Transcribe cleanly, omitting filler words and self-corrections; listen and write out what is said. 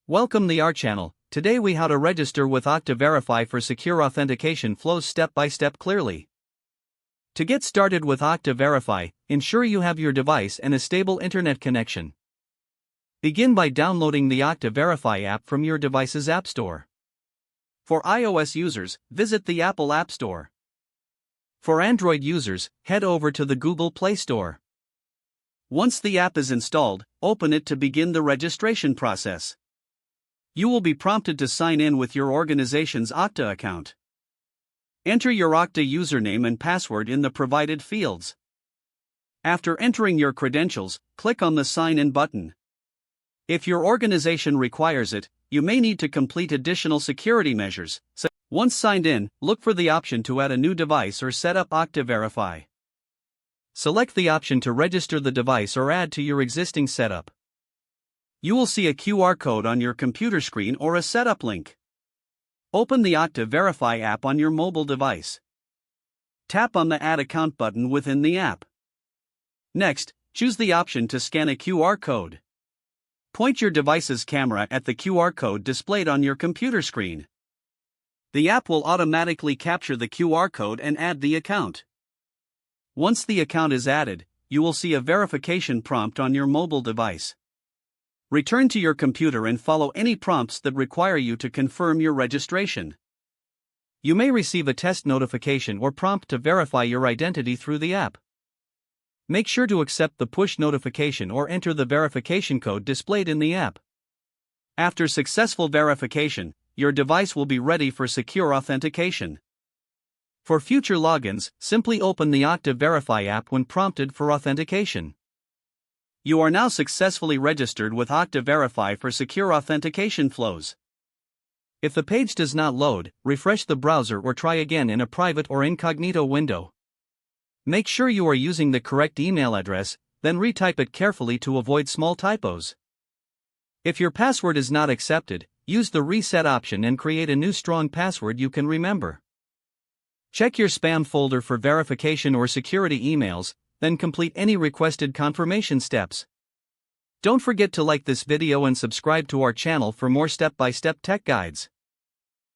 Welcome to our channel. Today we how to register with Okta Verify for secure authentication flows step by step clearly. To get started with Okta Verify, ensure you have your device and a stable internet connection. Begin by downloading the Okta Verify app from your device's App Store. For iOS users, visit the Apple App Store. For Android users, head over to the Google Play Store. Once the app is installed, open it to begin the registration process. You will be prompted to sign in with your organization's Okta account. Enter your Okta username and password in the provided fields. After entering your credentials, click on the Sign In button. If your organization requires it, you may need to complete additional security measures. Once signed in, look for the option to add a new device or set up Okta Verify. Select the option to register the device or add to your existing setup. You will see a QR code on your computer screen or a setup link. Open the Okta Verify app on your mobile device. Tap on the Add Account button within the app. Next, choose the option to scan a QR code. Point your device's camera at the QR code displayed on your computer screen. The app will automatically capture the QR code and add the account. Once the account is added, you will see a verification prompt on your mobile device. Return to your computer and follow any prompts that require you to confirm your registration. You may receive a test notification or prompt to verify your identity through the app. Make sure to accept the push notification or enter the verification code displayed in the app. After successful verification, your device will be ready for secure authentication. For future logins, simply open the Okta Verify app when prompted for authentication. You are now successfully registered with Okta Verify for secure authentication flows. If the page does not load, refresh the browser or try again in a private or incognito window. Make sure you are using the correct email address, then retype it carefully to avoid small typos. If your password is not accepted, use the reset option and create a new strong password you can remember. Check your spam folder for verification or security emails, then complete any requested confirmation steps. Don't forget to like this video and subscribe to our channel for more step-by-step tech guides.